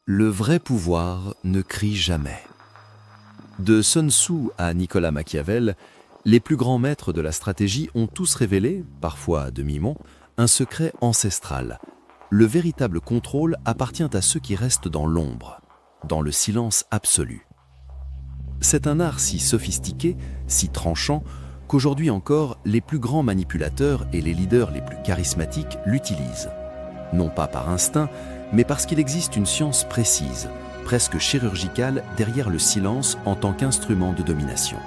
Le vrai pouvoir ne crie jamais. De Sun Tzu à Nicolas Machiavel, les plus grands maîtres de la stratégie ont tous révélé, parfois à demi-mot, un secret ancestral. Le véritable contrôle appartient à ceux qui restent dans l'ombre, dans le silence absolu. C'est un art si sophistiqué, si tranchant, qu'aujourd'hui encore, les plus grands manipulateurs et les leaders les plus charismatiques l'utilisent. Non pas par instinct, mais parce qu'il existe une science précise, presque chirurgicale, derrière le silence en tant qu'instrument de domination.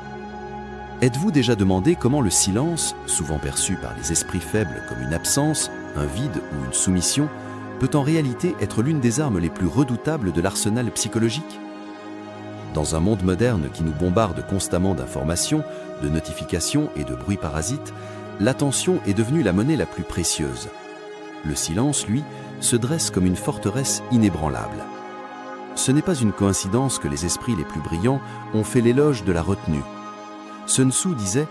Êtes-vous déjà demandé comment le silence, souvent perçu par les esprits faibles comme une absence, un vide ou une soumission, peut en réalité être l'une des armes les plus redoutables de l'arsenal psychologique ? Dans un monde moderne qui nous bombarde constamment d'informations, de notifications et de bruits parasites, l'attention est devenue la monnaie la plus précieuse. Le silence, lui, se dresse comme une forteresse inébranlable. Ce n'est pas une coïncidence que les esprits les plus brillants ont fait l'éloge de la retenue. Sun Tzu disait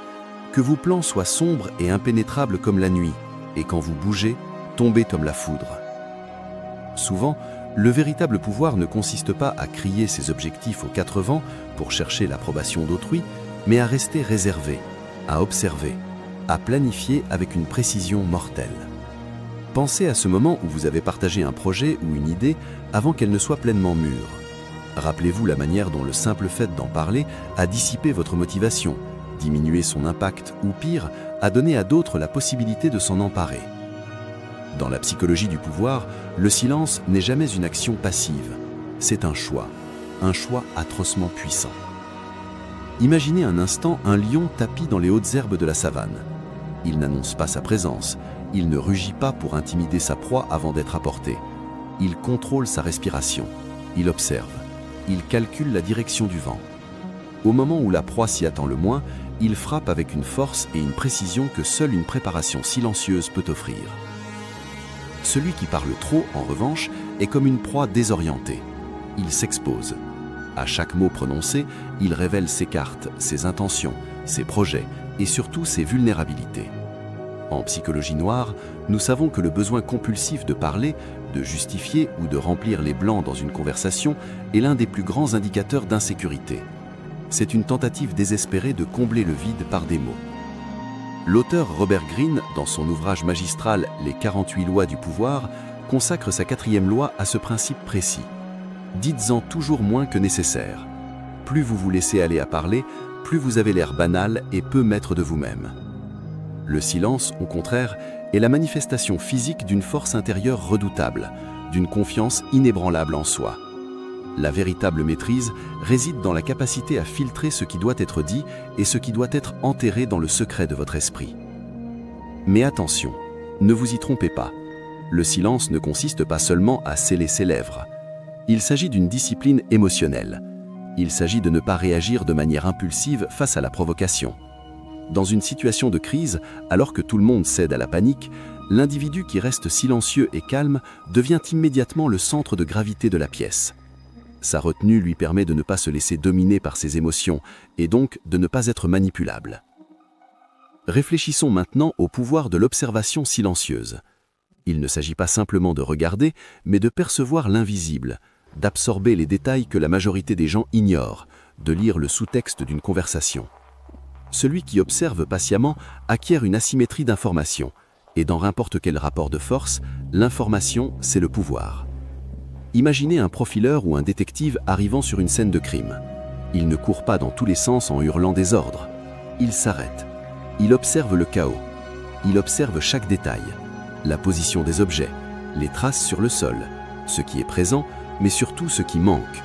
que vos plans soient sombres et impénétrables comme la nuit, et quand vous bougez, tombez comme la foudre. Souvent, le véritable pouvoir ne consiste pas à crier ses objectifs aux quatre vents pour chercher l'approbation d'autrui, mais à rester réservé, à observer, à planifier avec une précision mortelle. Pensez à ce moment où vous avez partagé un projet ou une idée avant qu'elle ne soit pleinement mûre. Rappelez-vous la manière dont le simple fait d'en parler a dissipé votre motivation, diminué son impact ou pire, a donné à d'autres la possibilité de s'en emparer. Dans la psychologie du pouvoir, le silence n'est jamais une action passive. C'est un choix atrocement puissant. Imaginez un instant un lion tapi dans les hautes herbes de la savane. Il n'annonce pas sa présence, il ne rugit pas pour intimider sa proie avant d'être apporté. Il contrôle sa respiration, il observe, il calcule la direction du vent. Au moment où la proie s'y attend le moins, il frappe avec une force et une précision que seule une préparation silencieuse peut offrir. Celui qui parle trop, en revanche, est comme une proie désorientée. Il s'expose. À chaque mot prononcé, il révèle ses cartes, ses intentions, ses projets et surtout ses vulnérabilités. En psychologie noire, nous savons que le besoin compulsif de parler, de justifier ou de remplir les blancs dans une conversation est l'un des plus grands indicateurs d'insécurité. C'est une tentative désespérée de combler le vide par des mots. L'auteur Robert Greene, dans son ouvrage magistral « Les 48 lois du pouvoir », consacre sa 4e loi à ce principe précis. Dites-en toujours moins que nécessaire. Plus vous vous laissez aller à parler, plus vous avez l'air banal et peu maître de vous-même. Le silence, au contraire, est la manifestation physique d'une force intérieure redoutable, d'une confiance inébranlable en soi. La véritable maîtrise réside dans la capacité à filtrer ce qui doit être dit et ce qui doit être enterré dans le secret de votre esprit. Mais attention, ne vous y trompez pas. Le silence ne consiste pas seulement à sceller ses lèvres. Il s'agit d'une discipline émotionnelle. Il s'agit de ne pas réagir de manière impulsive face à la provocation. Dans une situation de crise, alors que tout le monde cède à la panique, l'individu qui reste silencieux et calme devient immédiatement le centre de gravité de la pièce. Sa retenue lui permet de ne pas se laisser dominer par ses émotions et donc de ne pas être manipulable. Réfléchissons maintenant au pouvoir de l'observation silencieuse. Il ne s'agit pas simplement de regarder, mais de percevoir l'invisible, d'absorber les détails que la majorité des gens ignorent, de lire le sous-texte d'une conversation. Celui qui observe patiemment acquiert une asymétrie d'information, et dans n'importe quel rapport de force, l'information, c'est le pouvoir. Imaginez un profileur ou un détective arrivant sur une scène de crime. Il ne court pas dans tous les sens en hurlant des ordres. Il s'arrête. Il observe le chaos. Il observe chaque détail, la position des objets, les traces sur le sol, ce qui est présent, mais surtout ce qui manque.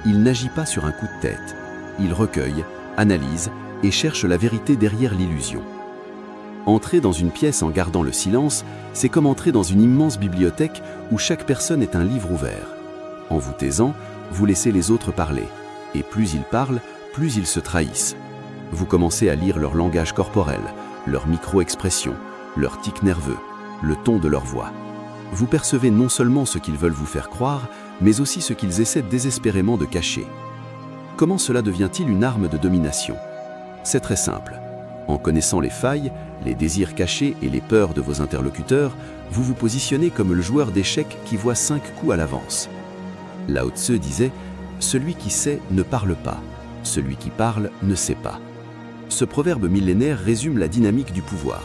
Il n'agit pas sur un coup de tête. Il recueille, analyse et cherche la vérité derrière l'illusion. Entrer dans une pièce en gardant le silence, c'est comme entrer dans une immense bibliothèque où chaque personne est un livre ouvert. En vous taisant, vous laissez les autres parler. Et plus ils parlent, plus ils se trahissent. Vous commencez à lire leur langage corporel, leur micro-expression, leur tic nerveux, le ton de leur voix. Vous percevez non seulement ce qu'ils veulent vous faire croire, mais aussi ce qu'ils essaient désespérément de cacher. Comment cela devient-il une arme de domination ? C'est très simple. En connaissant les failles, les désirs cachés et les peurs de vos interlocuteurs, vous vous positionnez comme le joueur d'échecs qui voit 5 coups à l'avance. Lao Tse disait « Celui qui sait ne parle pas, celui qui parle ne sait pas ». Ce proverbe millénaire résume la dynamique du pouvoir.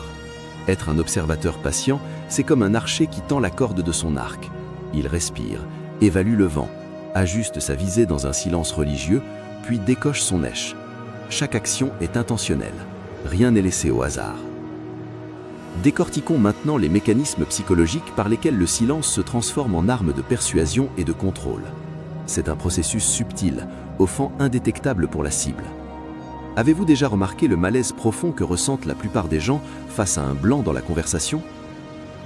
Être un observateur patient, c'est comme un archer qui tend la corde de son arc. Il respire, évalue le vent, ajuste sa visée dans un silence religieux, puis décoche son èche. Chaque action est intentionnelle. Rien n'est laissé au hasard. Décortiquons maintenant les mécanismes psychologiques par lesquels le silence se transforme en arme de persuasion et de contrôle. C'est un processus subtil, offrant indétectable pour la cible. Avez-vous déjà remarqué le malaise profond que ressentent la plupart des gens face à un blanc dans la conversation?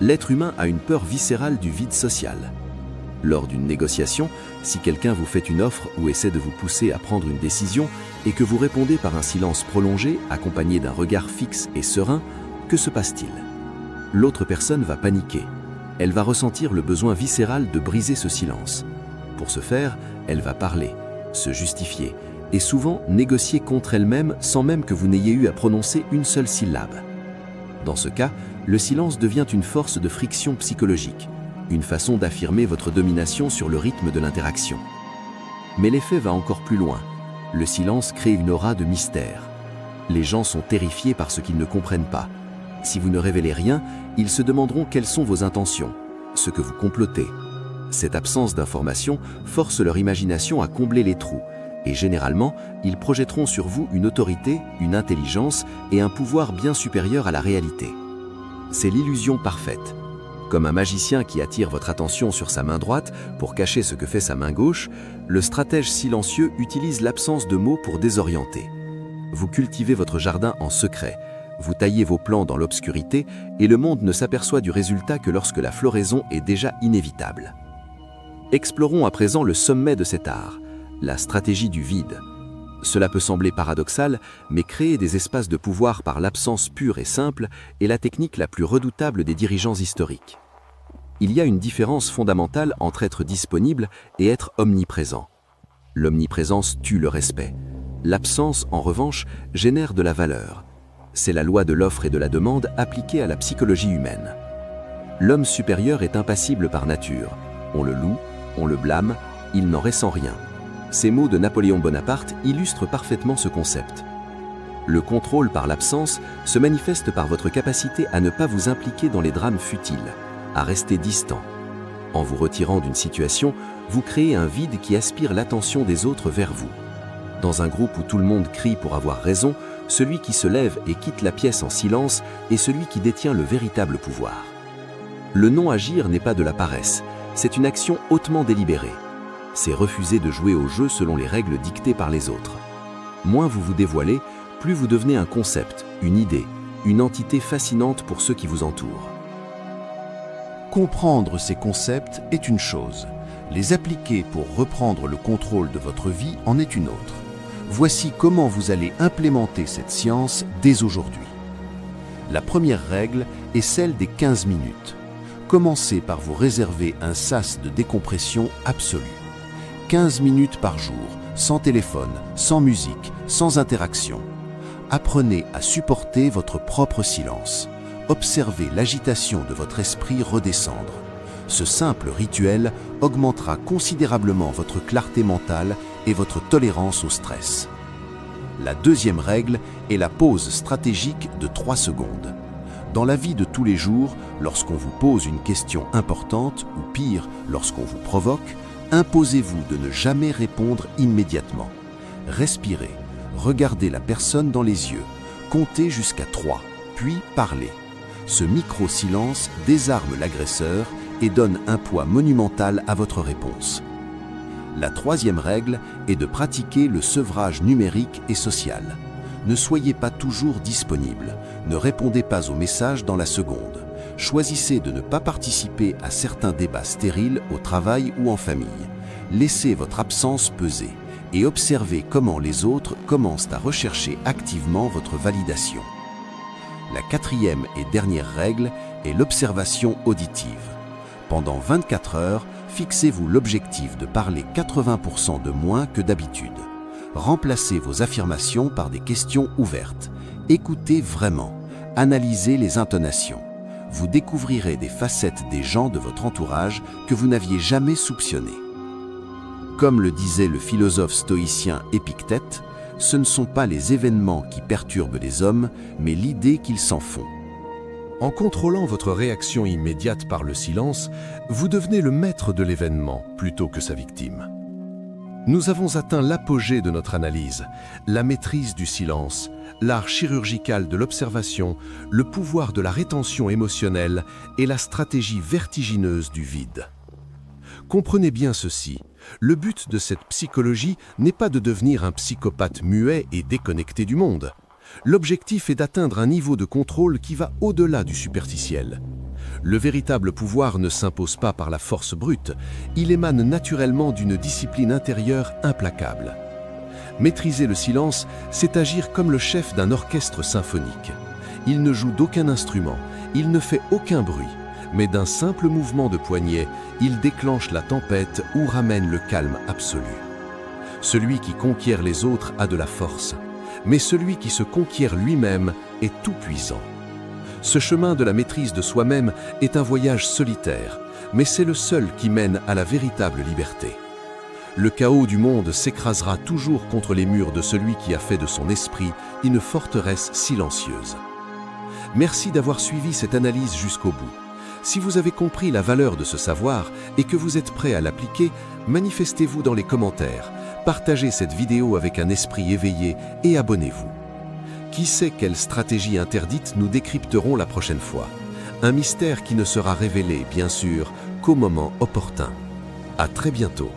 L'être humain a une peur viscérale du vide social. Lors d'une négociation, si quelqu'un vous fait une offre ou essaie de vous pousser à prendre une décision et que vous répondez par un silence prolongé, accompagné d'un regard fixe et serein, que se passe-t-il? L'autre personne va paniquer. Elle va ressentir le besoin viscéral de briser ce silence. Pour ce faire, elle va parler, se justifier et souvent négocier contre elle-même sans même que vous n'ayez eu à prononcer une seule syllabe. Dans ce cas, le silence devient une force de friction psychologique, une façon d'affirmer votre domination sur le rythme de l'interaction. Mais l'effet va encore plus loin. Le silence crée une aura de mystère. Les gens sont terrifiés par ce qu'ils ne comprennent pas. Si vous ne révélez rien, ils se demanderont quelles sont vos intentions, ce que vous complotez. Cette absence d'information force leur imagination à combler les trous, et généralement, ils projetteront sur vous une autorité, une intelligence et un pouvoir bien supérieur à la réalité. C'est l'illusion parfaite. Comme un magicien qui attire votre attention sur sa main droite pour cacher ce que fait sa main gauche, le stratège silencieux utilise l'absence de mots pour désorienter. Vous cultivez votre jardin en secret, vous taillez vos plants dans l'obscurité et le monde ne s'aperçoit du résultat que lorsque la floraison est déjà inévitable. Explorons à présent le sommet de cet art, la stratégie du vide. Cela peut sembler paradoxal, mais créer des espaces de pouvoir par l'absence pure et simple est la technique la plus redoutable des dirigeants historiques. Il y a une différence fondamentale entre être disponible et être omniprésent. L'omniprésence tue le respect. L'absence, en revanche, génère de la valeur. C'est la loi de l'offre et de la demande appliquée à la psychologie humaine. L'homme supérieur est impassible par nature. On le loue, on le blâme, il n'en ressent rien. Ces mots de Napoléon Bonaparte illustrent parfaitement ce concept. Le contrôle par l'absence se manifeste par votre capacité à ne pas vous impliquer dans les drames futiles, à rester distant. En vous retirant d'une situation, vous créez un vide qui aspire l'attention des autres vers vous. Dans un groupe où tout le monde crie pour avoir raison, celui qui se lève et quitte la pièce en silence est celui qui détient le véritable pouvoir. Le non-agir n'est pas de la paresse, c'est une action hautement délibérée. C'est refuser de jouer au jeu selon les règles dictées par les autres. Moins vous vous dévoilez, plus vous devenez un concept, une idée, une entité fascinante pour ceux qui vous entourent. Comprendre ces concepts est une chose. Les appliquer pour reprendre le contrôle de votre vie en est une autre. Voici comment vous allez implémenter cette science dès aujourd'hui. La première règle est celle des 15 minutes. Commencez par vous réserver un sas de décompression absolue. 15 minutes par jour, sans téléphone, sans musique, sans interaction. Apprenez à supporter votre propre silence. Observez l'agitation de votre esprit redescendre. Ce simple rituel augmentera considérablement votre clarté mentale et votre tolérance au stress. La deuxième règle est la pause stratégique de 3 secondes. Dans la vie de tous les jours, lorsqu'on vous pose une question importante, ou pire, lorsqu'on vous provoque, imposez-vous de ne jamais répondre immédiatement. Respirez, regardez la personne dans les yeux, comptez jusqu'à 3, puis parlez. Ce micro-silence désarme l'agresseur et donne un poids monumental à votre réponse. La troisième règle est de pratiquer le sevrage numérique et social. Ne soyez pas toujours disponible, ne répondez pas aux messages dans la seconde. Choisissez de ne pas participer à certains débats stériles au travail ou en famille. Laissez votre absence peser et observez comment les autres commencent à rechercher activement votre validation. La quatrième et dernière règle est l'observation auditive. Pendant 24 heures, fixez-vous l'objectif de parler 80% de moins que d'habitude. Remplacez vos affirmations par des questions ouvertes. Écoutez vraiment. Analysez les intonations. Vous découvrirez des facettes des gens de votre entourage que vous n'aviez jamais soupçonnées. Comme le disait le philosophe stoïcien Épictète, ce ne sont pas les événements qui perturbent les hommes, mais l'idée qu'ils s'en font. En contrôlant votre réaction immédiate par le silence, vous devenez le maître de l'événement plutôt que sa victime. Nous avons atteint l'apogée de notre analyse, la maîtrise du silence, l'art chirurgical de l'observation, le pouvoir de la rétention émotionnelle et la stratégie vertigineuse du vide. Comprenez bien ceci, le but de cette psychologie n'est pas de devenir un psychopathe muet et déconnecté du monde. L'objectif est d'atteindre un niveau de contrôle qui va au-delà du superficiel. Le véritable pouvoir ne s'impose pas par la force brute, il émane naturellement d'une discipline intérieure implacable. Maîtriser le silence, c'est agir comme le chef d'un orchestre symphonique. Il ne joue d'aucun instrument, il ne fait aucun bruit, mais d'un simple mouvement de poignet, il déclenche la tempête ou ramène le calme absolu. Celui qui conquiert les autres a de la force, mais celui qui se conquiert lui-même est tout-puissant. Ce chemin de la maîtrise de soi-même est un voyage solitaire, mais c'est le seul qui mène à la véritable liberté. Le chaos du monde s'écrasera toujours contre les murs de celui qui a fait de son esprit une forteresse silencieuse. Merci d'avoir suivi cette analyse jusqu'au bout. Si vous avez compris la valeur de ce savoir et que vous êtes prêt à l'appliquer, manifestez-vous dans les commentaires, partagez cette vidéo avec un esprit éveillé et abonnez-vous. Qui sait quelle stratégie interdite nous décrypterons la prochaine fois? Un mystère qui ne sera révélé, bien sûr, qu'au moment opportun. À très bientôt.